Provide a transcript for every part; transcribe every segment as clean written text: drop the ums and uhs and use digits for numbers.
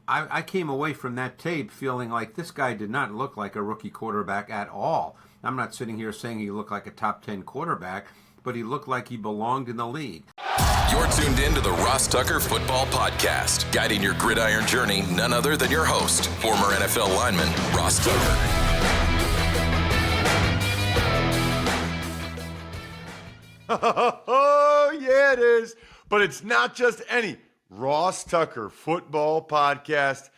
I came away from that tape feeling like this guy did not look like a rookie quarterback at all. I'm not sitting here saying he looked like a top 10 quarterback, but he looked like he belonged in the league. You're tuned in to the Ross Tucker Football Podcast, guiding your gridiron journey, none other than your host, former NFL lineman, Ross Tucker. Oh, yeah, it is. But it's not just any Ross Tucker Football Podcast.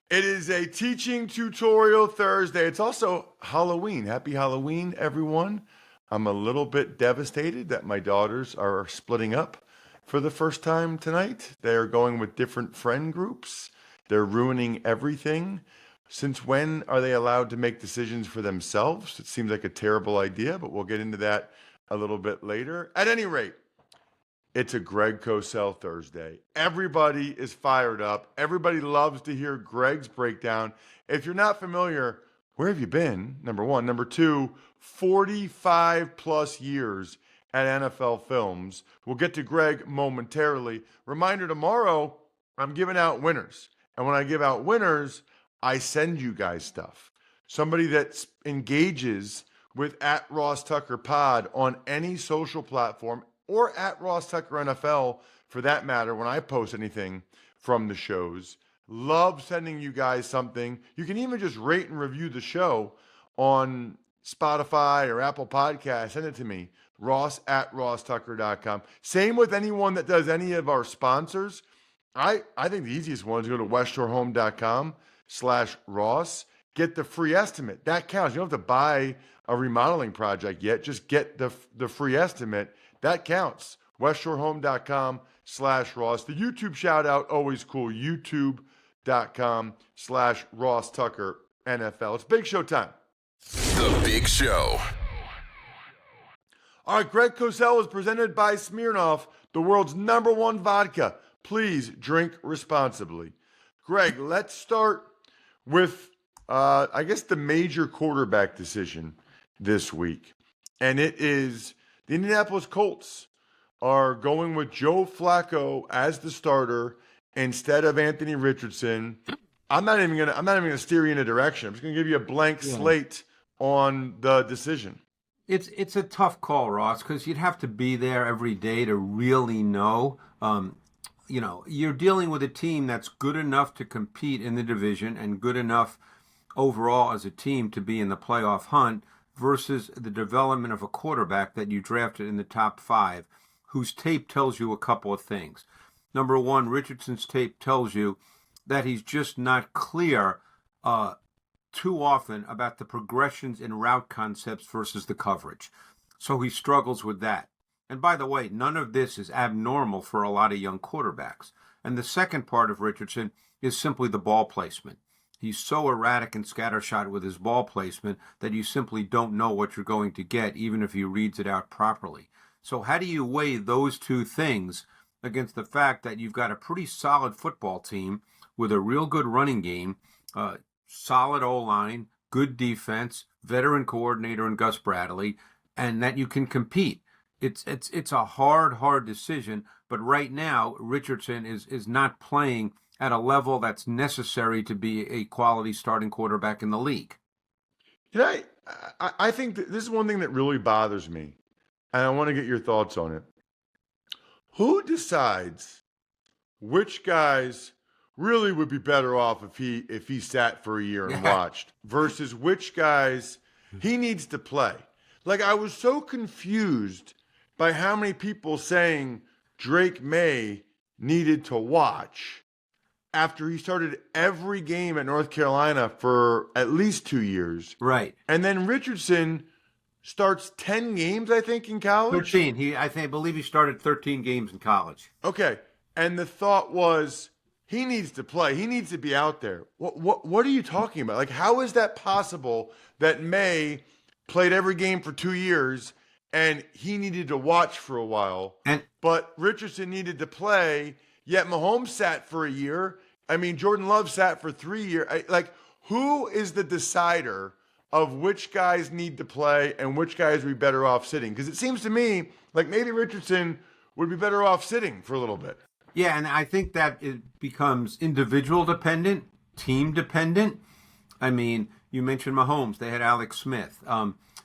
It is a teaching tutorial Thursday. It's also Halloween. Happy Halloween, everyone. I'm a little bit devastated that my daughters are splitting up for the first time tonight. They're going with different friend groups. They're ruining everything. Since when are they allowed to make decisions for themselves? It seems like a terrible idea, but we'll get into that a little bit later. At any rate, it's a Greg Cosell Thursday. Everybody is fired up. Everybody loves to hear Greg's breakdown. If you're not familiar, where have you been? Number one. Number two, 45 plus years at NFL Films. We'll get to Greg momentarily. Reminder, tomorrow, I'm giving out winners. And when I give out winners, I send you guys stuff. Somebody that engages with @RossTuckerPod on any social platform, or @RossTuckerNFL for that matter, when I post anything from the shows. Love sending you guys something. You can even just rate and review the show on Spotify or Apple Podcasts. Send it to me, ross@rosstucker.com. Same with anyone that does any of our sponsors. I think the easiest one is to go to westshorehome.com/Ross. Get the free estimate. That counts. You don't have to buy a remodeling project yet. Just get the free estimate. That counts. westshorehome.com/Ross. The YouTube shout out, always cool. youtube.com/Ross Tucker NFL. It's Big Show time. The Big Show. All right, Greg Cosell is presented by Smirnoff, the world's #1 vodka. Please drink responsibly. Greg, let's start with, I guess, the major quarterback decision this week. And it is the Indianapolis Colts are going with Joe Flacco as the starter instead of Anthony Richardson. I'm not even gonna steer you in a direction. I'm just gonna give you a blank slate on the decision. It's a tough call, Ross, because you'd have to be there every day to really know. You're dealing with a team that's good enough to compete in the division and good enough overall as a team to be in the playoff hunt versus the development of a quarterback that you drafted in the top 5, whose tape tells you a couple of things. Number one, Richardson's tape tells you that he's just not clear too often about the progressions in route concepts versus the coverage. So he struggles with that. And by the way, none of this is abnormal for a lot of young quarterbacks. And the second part of Richardson is simply the ball placement. He's so erratic and scattershot with his ball placement that you simply don't know what you're going to get, even if he reads it out properly. So how do you weigh those two things against the fact that you've got a pretty solid football team with a real good running game, solid O-line, good defense, veteran coordinator in Gus Bradley, and that you can compete? It's a hard decision, but right now Richardson is not playing at a level that's necessary to be a quality starting quarterback in the league. I think that this is one thing that really bothers me, and I want to get your thoughts on it. Who decides which guys really would be better off if he sat for a year and watched versus which guys he needs to play? Like, I was so confused by how many people saying Drake May needed to watch after he started every game at North Carolina for at least 2 years. Right. And then Richardson starts 10 games, I think, in college. 13. I believe he started 13 games in college. Okay. And the thought was, he needs to play. He needs to be out there. What are you talking about? Like, how is that possible that May played every game for 2 years and he needed to watch for a while, but Richardson needed to play, yet Mahomes sat for a year? I mean, Jordan Love sat for 3 years. Who is the decider of which guys need to play and which guys would be better off sitting? Because it seems to me like maybe Richardson would be better off sitting for a little bit. Yeah, and I think that it becomes individual dependent, team dependent. I mean, you mentioned Mahomes. They had Alex Smith.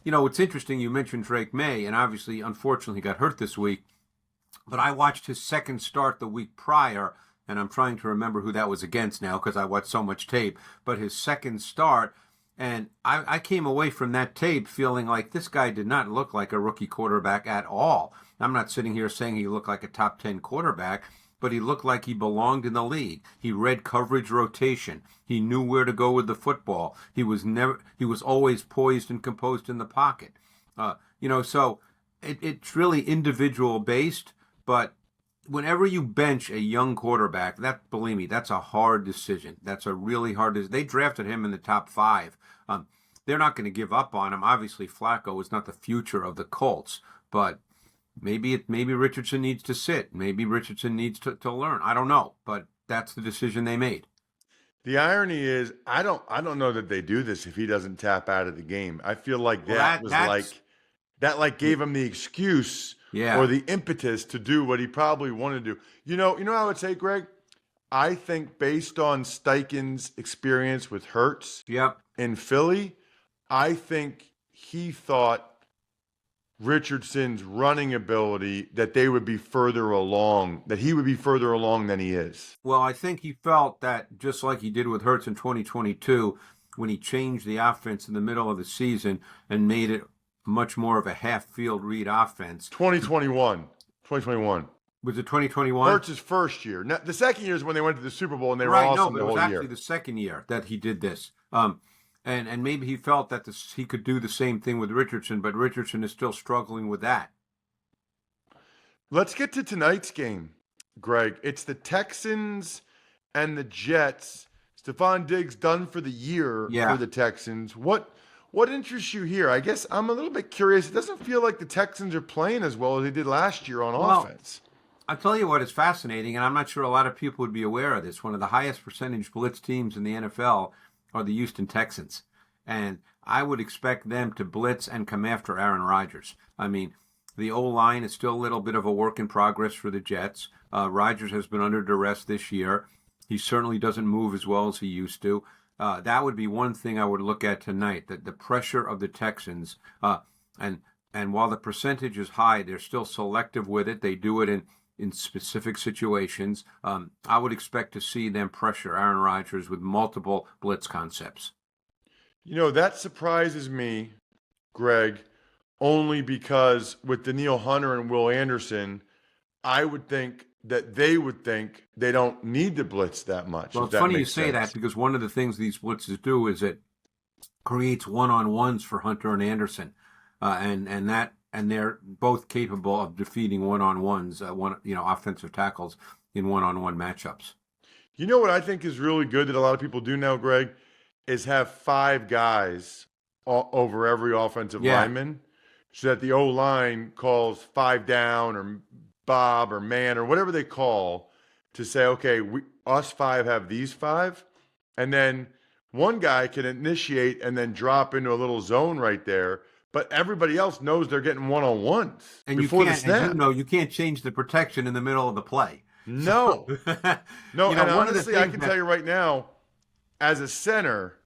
It's interesting. You mentioned Drake May, and obviously, unfortunately, got hurt this week. But I watched his second start the week prior, and I'm trying to remember who that was against now because I watched so much tape. But his second start, and I came away from that tape feeling like this guy did not look like a rookie quarterback at all. I'm not sitting here saying he looked like a top 10 quarterback, but he looked like he belonged in the league. He read coverage rotation. He knew where to go with the football. He was always poised and composed in the pocket. So it's really individual based, but whenever you bench a young quarterback, believe me, that's a hard decision. That's a really hard decision. They drafted him in the top 5. They're not going to give up on him. Obviously, Flacco is not the future of the Colts, but maybe Richardson needs to sit. Maybe Richardson needs to learn. I don't know, but that's the decision they made. The irony is, I don't know that they do this if he doesn't tap out of the game. I feel like that gave him the excuse or the impetus to do what he probably wanted to do. You know what I would say, Greg? I think based on Steichen's experience with Hurts in Philly, I think he thought Richardson's running ability that he would be further along than he is. Well, I think he felt that just like he did with Hurts in 2022 when he changed the offense in the middle of the season and made it much more of a half-field read offense. 2021. Was it 2021? Hurts' first year. Now, the second year is when they went to the Super Bowl and they were awesome the whole year. Right, no, but it was actually the second year that he did this. And maybe he felt that he could do the same thing with Richardson, but Richardson is still struggling with that. Let's get to tonight's game, Greg. It's the Texans and the Jets. Stephon Diggs done for the year for the Texans. What interests you here? I guess I'm a little bit curious. It doesn't feel like the Texans are playing as well as they did last year on offense. I'll tell you what is fascinating, and I'm not sure a lot of people would be aware of this. One of the highest percentage blitz teams in the NFL are the Houston Texans. And I would expect them to blitz and come after Aaron Rodgers. I mean, the O-line is still a little bit of a work in progress for the Jets. Rodgers has been under duress this year. He certainly doesn't move as well as he used to. That would be one thing I would look at tonight, that the pressure of the Texans. And while the percentage is high, they're still selective with it. They do it in specific situations. I would expect to see them pressure Aaron Rodgers with multiple blitz concepts. That surprises me, Greg, only because with Danielle Hunter and Will Anderson, I would think that they would think they don't need to blitz that much. Well, it's funny you say that because one of the things these blitzes do is it creates one-on-ones for Hunter and Anderson, and they're both capable of defeating one-on-ones, offensive tackles in one-on-one matchups. You know what I think is really good that a lot of people do now, Greg, is have 5 guys over every offensive lineman so that the O-line calls 5 down or Bob or man or whatever they call to say, okay, us 5 have these 5. And then one guy can initiate and then drop into a little zone right there. But everybody else knows they're getting one-on-ones before the snap. And you can't change the protection in the middle of the play. No. No, and honestly, I can tell you right now, as a center,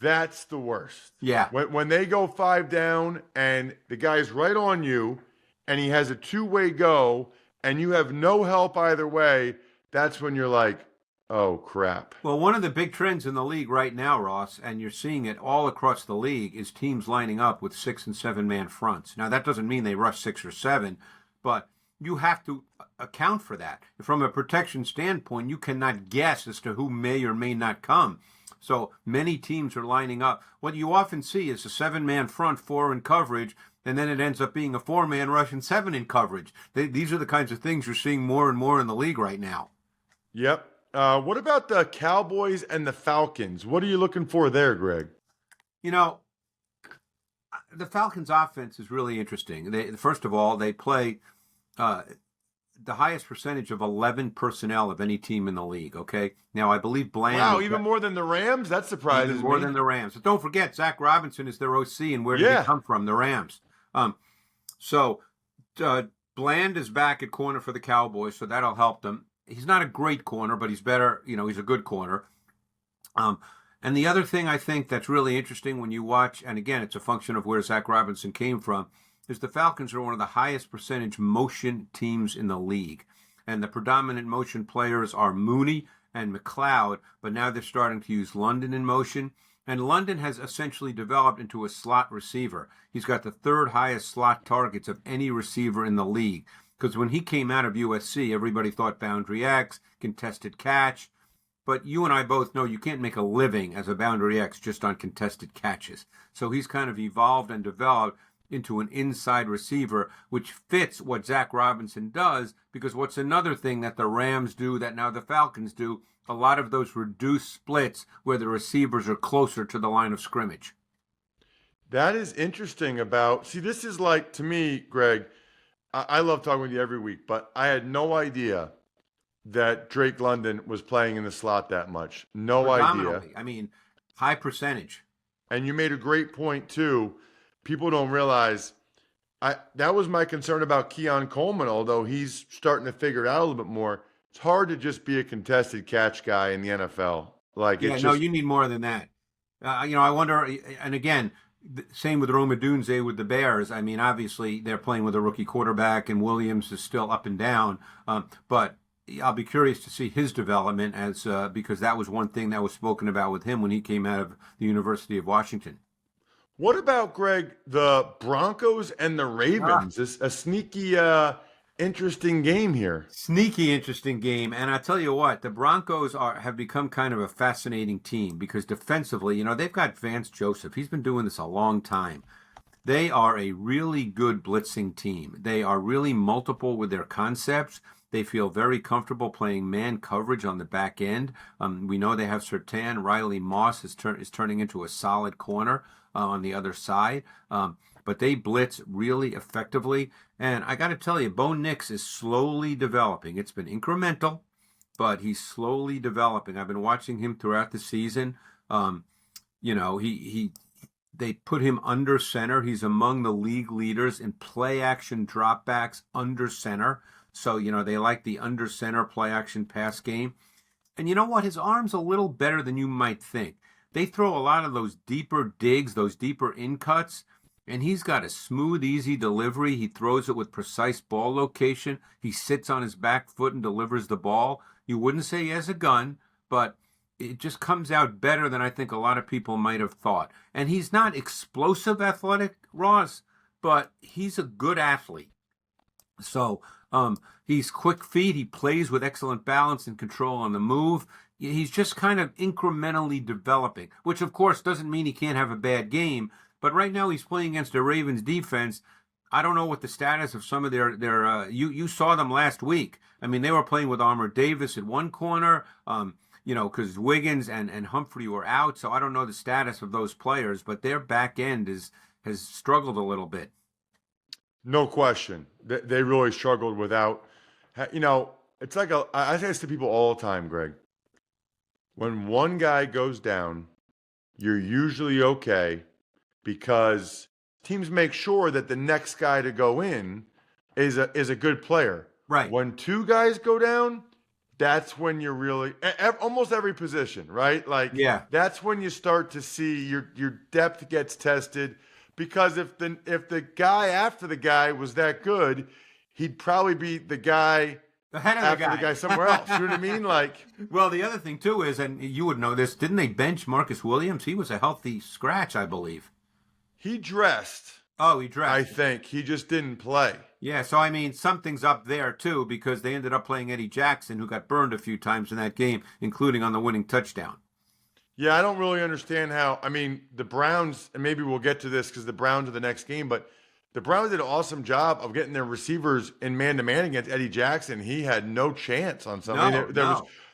that's the worst. Yeah. When they go 5 down and the guy's right on you and he has a two-way go and you have no help either way, that's when you're like, oh, crap. Well, one of the big trends in the league right now, Ross, and you're seeing it all across the league, is teams lining up with 6- and 7-man fronts. Now, that doesn't mean they rush 6 or 7, but you have to account for that. From a protection standpoint, you cannot guess as to who may or may not come. So many teams are lining up. What you often see is a 7-man front, 4 in coverage, and then it ends up being a 4-man rush and 7 in coverage. These are the kinds of things you're seeing more and more in the league right now. Yep. What about the Cowboys and the Falcons? What are you looking for there, Greg? The Falcons' offense is really interesting. First of all, they play the highest percentage of 11 personnel of any team in the league, okay? Now, I believe Bland... Wow, even more than the Rams? That surprises me. More than the Rams. But don't forget, Zach Robinson is their OC, and where did he come from? The Rams. Bland is back at corner for the Cowboys, so that'll help them. He's not a great corner, but he's better. He's a good corner. And the other thing I think that's really interesting when you watch, and again, it's a function of where Zach Robinson came from, is the Falcons are one of the highest percentage motion teams in the league. And the predominant motion players are Mooney and McLeod, but now they're starting to use London in motion. And London has essentially developed into a slot receiver. He's got the third highest slot targets of any receiver in the league. Because when he came out of USC, everybody thought boundary X, contested catch. But you and I both know you can't make a living as a boundary X just on contested catches. So he's kind of evolved and developed into an inside receiver, which fits what Zach Robinson does, because what's another thing that the Rams do that now the Falcons do, a lot of those reduced splits where the receivers are closer to the line of scrimmage. That is interesting about, see, this is like, to me, Greg, I love talking with you every week, but I had no idea that Drake London was playing in the slot that much. No idea. I mean, high percentage. And you made a great point, too. People don't realize, that was my concern about Keon Coleman, although he's starting to figure it out a little bit more. It's hard to just be a contested catch guy in the NFL. You need more than that. I wonder, and again, same with Rome Odunze with the Bears. I mean, obviously, they're playing with a rookie quarterback, and Williams is still up and down. But I'll be curious to see his development because that was one thing that was spoken about with him when he came out of the University of Washington. What about, Greg, the Broncos and the Ravens? It's a sneaky, interesting game here. Sneaky, interesting game. And I tell you what, the Broncos have become kind of a fascinating team because defensively, they've got Vance Joseph. He's been doing this a long time. They are a really good blitzing team. They are really multiple with their concepts. They feel very comfortable playing man coverage on the back end. We know they have Surtain. Riley Moss is turning into a solid corner on the other side. But they blitz really effectively. And I got to tell you, Bo Nix is slowly developing. It's been incremental, but he's slowly developing. I've been watching him throughout the season. They put him under center. He's among the league leaders in play action dropbacks under center. So, they like the under center play action pass game. And you know what? His arm's a little better than you might think. They throw a lot of those deeper digs, those deeper in cuts, and he's got a smooth, easy delivery. He throws it with precise ball location. He sits on his back foot and delivers the ball. You wouldn't say he has a gun, but it just comes out better than I think a lot of people might have thought. And he's not explosive athletic, Ross, but he's a good athlete. So he's quick feet. He plays with excellent balance and control on the move. He's just kind of incrementally developing, which of course doesn't mean he can't have a bad game. But right now he's playing against the Ravens defense. I don't know what the status of some of their you saw them last week. I mean, they were playing with Armour Davis at one corner, because Wiggins and Humphrey were out. So I don't know the status of those players, but their back end has struggled a little bit. No question. They really struggled without, it's like I say this to people all the time, Greg. When one guy goes down, you're usually okay because teams make sure that the next guy to go in is a good player. Right. When two guys go down, that's when you're really almost every position, right? That's when you start to see your depth gets tested. Because if the guy after the guy was that good, he'd probably be the guy ahead of after the guy somewhere else. You know what I mean? Well, the other thing too is, and you would know this, didn't they bench Marcus Williams? He was a healthy scratch, I believe. He dressed. Oh, he dressed. I think he just didn't play. Yeah, so I mean, something's up there too because they ended up playing Eddie Jackson, who got burned a few times in that game, including on the winning touchdown. Yeah, I don't really understand how. I mean, the Browns, and maybe we'll get to this because the Browns are the next game, but the Browns did an awesome job of getting their receivers in man-to-man against Eddie Jackson. He had no chance on something.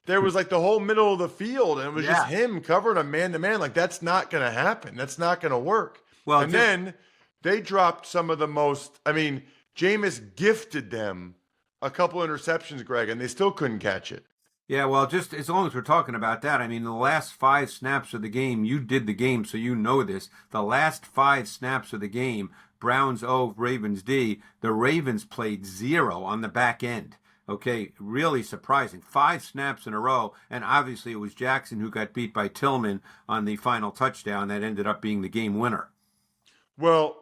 There was like the whole middle of the field, and it was just him covering a man-to-man. That's not going to happen. That's not going to work. Well, then they dropped some of the most. I mean, Jameis gifted them a couple interceptions, Greg, and they still couldn't catch it. Yeah, well, just as long as we're talking about that, I mean, the last 5 snaps of the game, you did the game, so you know this. The last 5 snaps of the game, Browns O, Ravens D, the Ravens played 0 on the back end. Okay, really surprising. 5 snaps in a row, and obviously it was Jackson who got beat by Tillman on the final touchdown that ended up being the game winner. Well,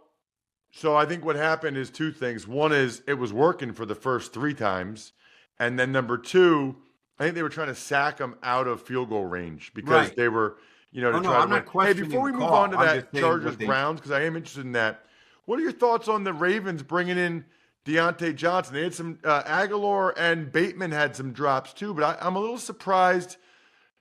so I think what happened is two things. One is it was working for the first 3 times. And then number two, I think they were trying to sack him out of field goal range because Right. they were, to Oh, no, try to I'm win. not Hey, questioning before the we move call. on to I'm just that saying Chargers what they. Browns, because I am interested in that, what are your thoughts on the Ravens bringing in Deontay Johnson? They had some, Aguilar and Bateman had some drops too, but I'm a little surprised,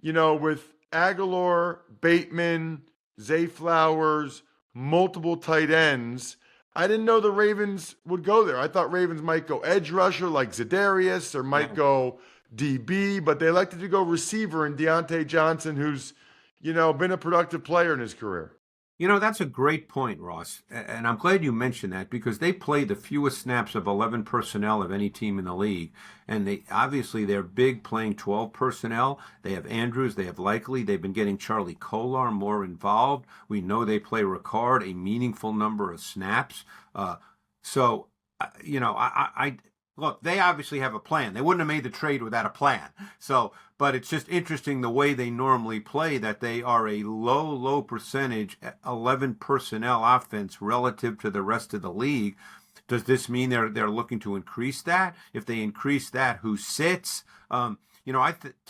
with Aguilar, Bateman, Zay Flowers, multiple tight ends. I didn't know the Ravens would go there. I thought Ravens might go edge rusher like Za'Darius or might Yeah. go DB, but they elected to go receiver in Deontay Johnson, who's, been a productive player in his career. That's a great point, Ross. And I'm glad you mentioned that because they play the fewest snaps of 11 personnel of any team in the league. And they're big playing 12 personnel. They have Andrews, they have Likely. They've been getting Charlie Kolar more involved. We know they play Ricard a meaningful number of snaps. So, I look, they obviously have a plan. They wouldn't have made the trade without a plan. So, but it's just interesting the way they normally play that they are a low percentage 11 personnel offense relative to the rest of the league. Does this mean they're looking to increase that? If they increase that, who sits? To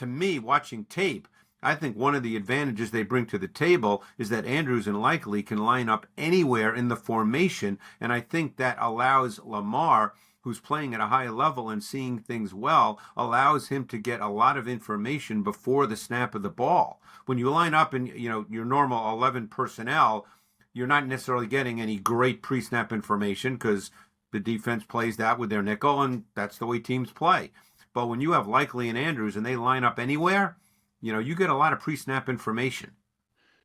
me, watching tape, I think one of the advantages they bring to the table is that Andrews and Likely can line up anywhere in the formation, and I think that allows Lamar, who's playing at a high level and seeing things well, allows him to get a lot of information before the snap of the ball. When you line up in your normal 11 personnel, you're not necessarily getting any great pre-snap information because the defense plays that with their nickel, and that's the way teams play. But when you have Likely and Andrews and they line up anywhere, you get a lot of pre-snap information.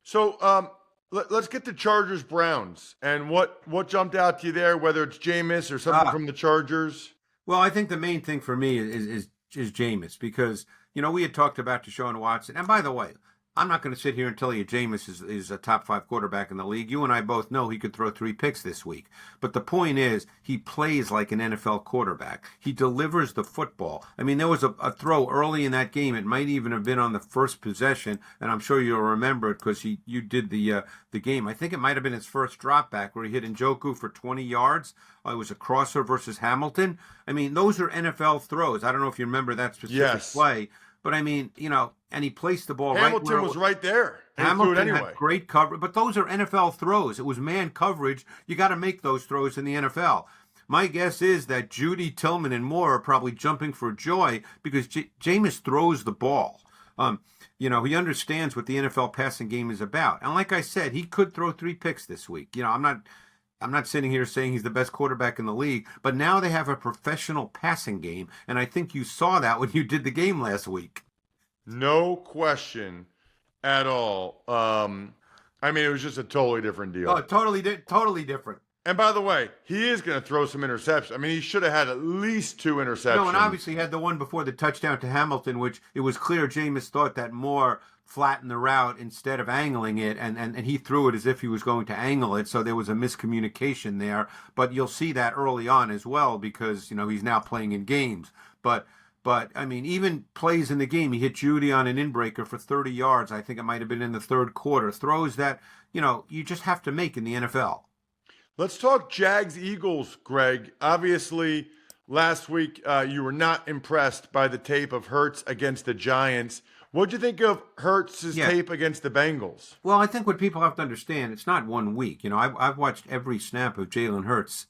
So let's get to Chargers Browns and what jumped out to you there, whether it's Jameis or something from the Chargers. Well, I think the main thing for me is Jameis because we had talked about Deshaun Watson, and by the way, I'm not going to sit here and tell you Jameis is a top 5 quarterback in the league. You and I both know he could throw 3 picks this week. But the point is, he plays like an NFL quarterback. He delivers the football. I mean, there was a throw early in that game. It might even have been on the first possession, and I'm sure you'll remember it because you did the game. I think it might have been his first drop back where he hit Njoku for 20 yards. It was a crosser versus Hamilton. I mean, those are NFL throws. I don't know if you remember that specific play. But I mean, and he placed the ball Hamilton right where was right there. Hamilton anyway. had great coverage, but those are NFL throws. It was man coverage. You got to make those throws in the NFL. My guess is that Judy, Tillman, and Moore are probably jumping for joy because Jameis throws the ball. He understands what the NFL passing game is about. And like I said, he could throw 3 picks this week. I'm not sitting here saying he's the best quarterback in the league, but now they have a professional passing game, and I think you saw that when you did the game last week. No question at all. I mean, it was just a totally different deal. Oh, totally different. And by the way, he is going to throw some interceptions. I mean, he should have had at least 2 interceptions. No, and obviously had the one before the touchdown to Hamilton, which it was clear Jameis thought that Moore flattened the route instead of angling it, and he threw it as if he was going to angle it, so there was a miscommunication there. But you'll see that early on as well because, he's now playing in games. But I mean, even plays in the game, he hit Judy on an inbreaker for 30 yards. I think it might have been in the third quarter. Throws that, you just have to make in the NFL. Let's talk Jags-Eagles, Greg. Obviously, last week you were not impressed by the tape of Hurts against the Giants. What'd you think of Hurts' tape against the Bengals? Well, I think what people have to understand, it's not 1 week. I've watched every snap of Jalen Hurts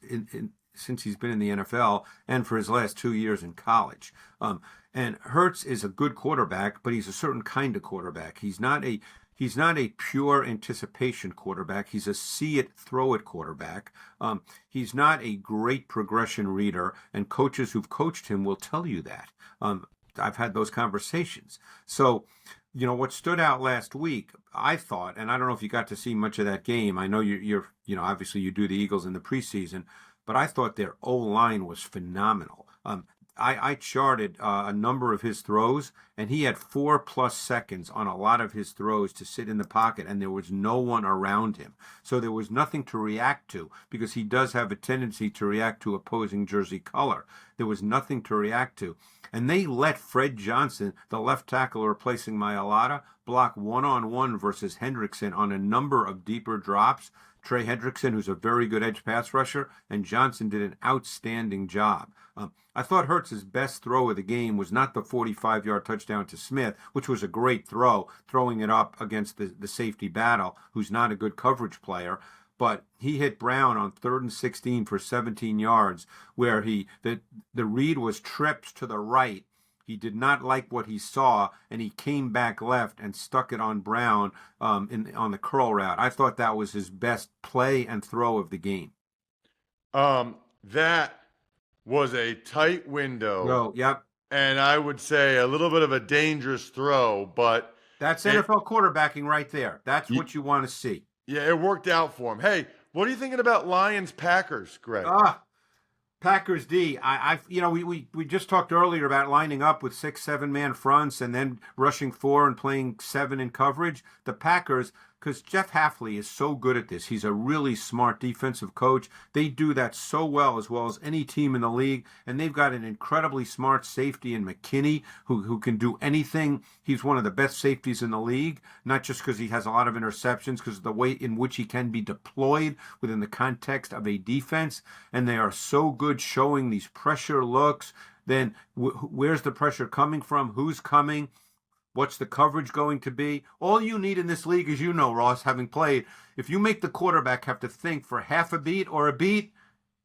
since he's been in the NFL and for his last 2 years in college. And Hurts is a good quarterback, but he's a certain kind of quarterback. He's not a pure anticipation quarterback. He's a see it, throw it quarterback. He's not a great progression reader, and coaches who've coached him will tell you that. I've had those conversations. So, what stood out last week, I thought, and I don't know if you got to see much of that game. I know you're obviously you do the Eagles in the preseason, but I thought their O-line was phenomenal. I charted a number of his throws, and he had 4+ seconds on a lot of his throws to sit in the pocket, and there was no one around him. So there was nothing to react to, because he does have a tendency to react to opposing jersey color. There was nothing to react to. And they let Fred Johnson, the left tackle replacing Mailata, block one-on-one versus Hendrickson on a number of deeper drops. Trey Hendrickson, who's a very good edge pass rusher, and Johnson did an outstanding job. I thought Hurts' best throw of the game was not the 45-yard touchdown to Smith, which was a great throw, throwing it up against the safety battle, who's not a good coverage player. But he hit Brown on 3rd and 16 for 17 yards, where the read was tripped to the right. He did not like what he saw, and he came back left and stuck it on Brown on the curl route. I thought that was his best play and throw of the game. That was a tight window. Oh, yep. And I would say a little bit of a dangerous throw, but that's NFL quarterbacking right there. That's what you want to see. Yeah, it worked out for him. Hey, what are you thinking about Lions-Packers, Greg? Packers D. We just talked earlier about lining up with 6-7 man fronts and then rushing 4 and playing 7 in coverage. The Packers, because Jeff Hafley is so good at this. He's a really smart defensive coach. They do that so well as any team in the league. And they've got an incredibly smart safety in McKinney who can do anything. He's one of the best safeties in the league, not just because he has a lot of interceptions, because of the way in which he can be deployed within the context of a defense. And they are so good showing these pressure looks. Then where's the pressure coming from? Who's coming? What's the coverage going to be? All you need in this league, as you know, Ross, having played, if you make the quarterback have to think for half a beat or a beat,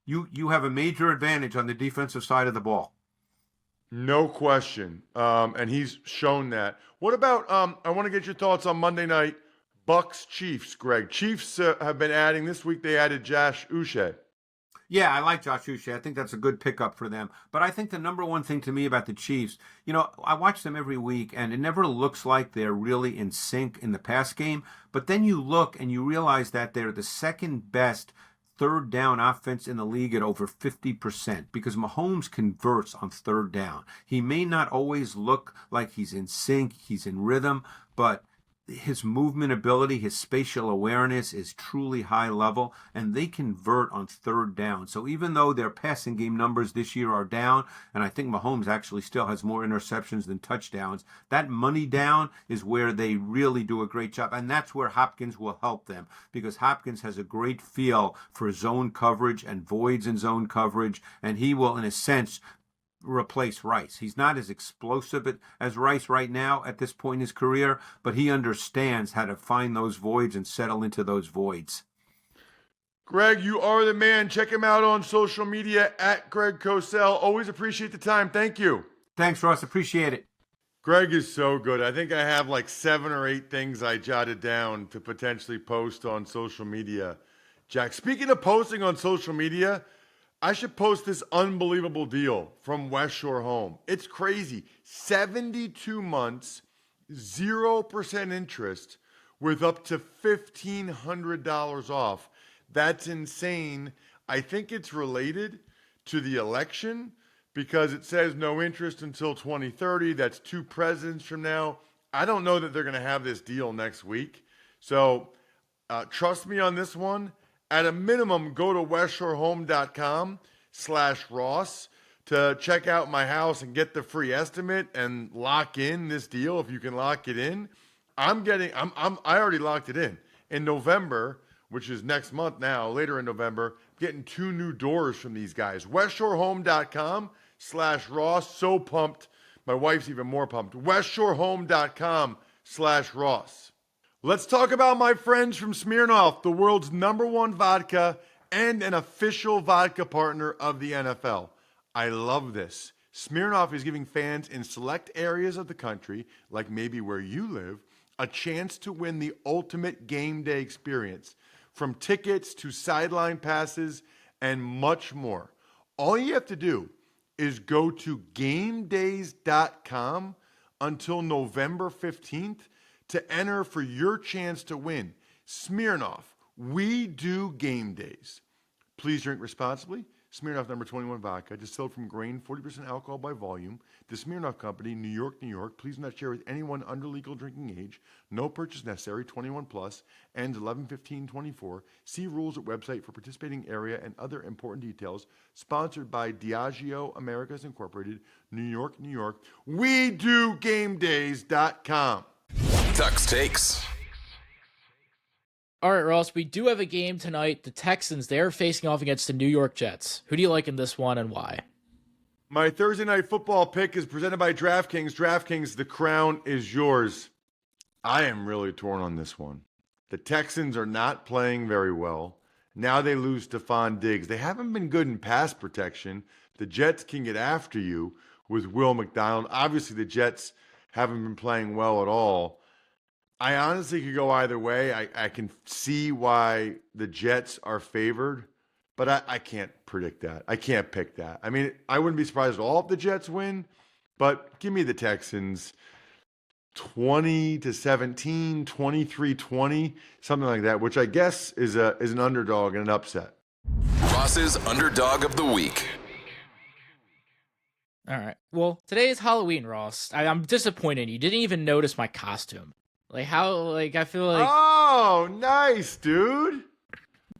you have a major advantage on the defensive side of the ball. No question. And he's shown that. What about, I want to get your thoughts on Monday night, Bucs-Chiefs, Greg. Chiefs have been adding, this week they added Josh Uche. Yeah, I like Josh Uche. I think that's a good pickup for them. But I think the number one thing to me about the Chiefs, I watch them every week, and it never looks like they're really in sync in the pass game. But then you look and you realize that they're the second best third down offense in the league at over 50%, because Mahomes converts on third down. He may not always look like he's in sync, he's in rhythm, but his movement ability, his spatial awareness is truly high level, and they convert on third down. So even though their passing game numbers this year are down, and I think Mahomes actually still has more interceptions than touchdowns, that money down is where they really do a great job. And that's where Hopkins will help them, because Hopkins has a great feel for zone coverage and voids in zone coverage, and he will, in a sense, replace Rice. He's not as explosive as Rice right now at this point in his career, but he understands how to find those voids and settle into those voids. Greg, you are the man. Check him out on social media at Greg Cosell. Always appreciate the time. Thank you. Thanks, Ross. Appreciate it. Greg is so good. I think I have like 7 or 8 things I jotted down to potentially post on social media. Jack, speaking of posting on social media, I should post this unbelievable deal from West Shore Home. It's crazy. 72 months, 0% interest with up to $1,500 off. That's insane. I think it's related to the election because it says no interest until 2030. That's 2 presidents from now. I don't know that they're going to have this deal next week. So trust me on this one. At a minimum, go to westshorehome.com/Ross to check out my house and get the free estimate and lock in this deal if you can lock it in. I already locked it in. In November, which is next month now, later in November, I'm getting 2 new doors from these guys. westshorehome.com/Ross. So pumped. My wife's even more pumped. westshorehome.com/Ross. Let's talk about my friends from Smirnoff, the world's #1 vodka and an official vodka partner of the NFL. I love this. Smirnoff is giving fans in select areas of the country, like maybe where you live, a chance to win the ultimate game day experience, from tickets to sideline passes and much more. All you have to do is go to GameDays.com until November 15th to enter for your chance to win. Smirnoff, we do game days. Please drink responsibly. Smirnoff number 21 vodka, distilled from grain, 40% alcohol by volume. The Smirnoff Company, New York, New York. Please do not share with anyone under legal drinking age. No purchase necessary, 21 plus, ends 11/15/24. See rules at website for participating area and other important details. Sponsored by Diageo Americas Incorporated, New York, New York. WeDoGameDays.com. Tuck's Takes. All right, Ross, we do have a game tonight. The Texans, they're facing off against the New York Jets. Who do you like in this one and why? My Thursday night football pick is presented by DraftKings. DraftKings, the crown is yours. I am really torn on this one. The Texans are not playing very well. Now they lose Stephon Diggs. They haven't been good in pass protection. The Jets can get after you with Will McDonald. Obviously, the Jets haven't been playing well at all. I honestly could go either way. I can see why the Jets are favored, but I can't predict that. I can't pick that. I mean, I wouldn't be surprised at all if the Jets win, but give me the Texans 20-17, 23-20, something like that, which I guess is an underdog and an upset. Ross's Underdog of the Week. All right. Well, today is Halloween, Ross. I'm disappointed. You didn't even notice my costume. I feel like... Oh, nice, dude.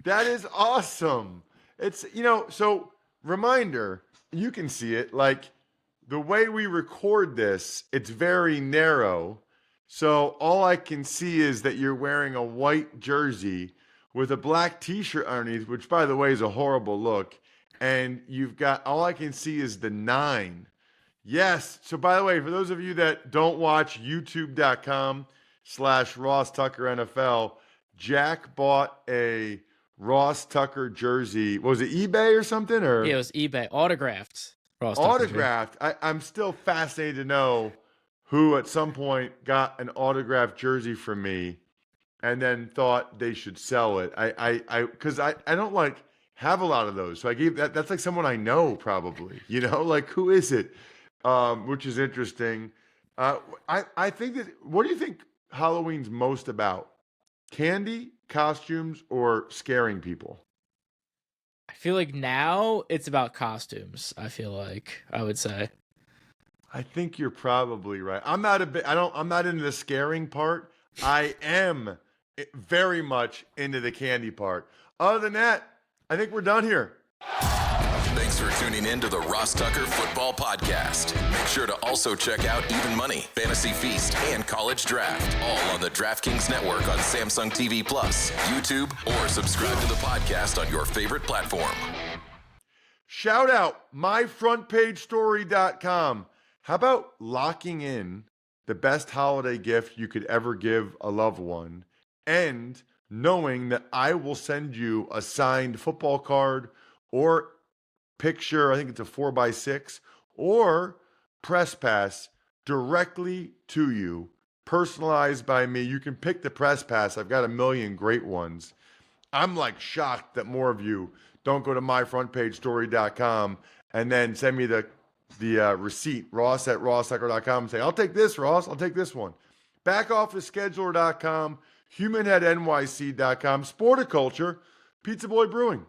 That is awesome. It's, so reminder, you can see it, like the way we record this, it's very narrow. So all I can see is that you're wearing a white jersey with a black t-shirt underneath, which by the way is a horrible look. And you've got, all I can see is the 9. Yes. So by the way, for those of you that don't watch youtube.com/Ross Tucker NFL, Jack bought a Ross Tucker jersey. Was it eBay or something? Or Yeah, it was eBay. Autographed. Ross Tucker autographed. I'm still fascinated to know who at some point got an autographed jersey from me and then thought they should sell it. Because I don't have a lot of those. So I gave that's like someone I know probably, like who is it? Which is interesting. I think that, what do you think Halloween's most about? Candy, costumes, or scaring people? I feel like now it's about costumes. I would say. I think you're probably right. I'm not into the scaring part. I am very much into the candy part. Other than that, I think we're done here. Thanks for tuning in to the Ross Tucker Football Podcast. Make sure to also check out Even Money, Fantasy Feast, and College Draft, all on the DraftKings Network on Samsung TV Plus, YouTube, or subscribe to the podcast on your favorite platform. Shout out myfrontpagestory.com. How about locking in the best holiday gift you could ever give a loved one and knowing that I will send you a signed football card or picture, I think it's a 4x6, or press pass directly to you, personalized by me. You can pick the press pass. I've got a million great ones. I'm shocked that more of you don't go to myfrontpagestory.com and then send me the receipt, Ross at rosstucker.com, and say, I'll take this, Ross. I'll take this one. Backofficescheduler.com, humanheadnyc.com, Sporticulture, Pizza Boy Brewing.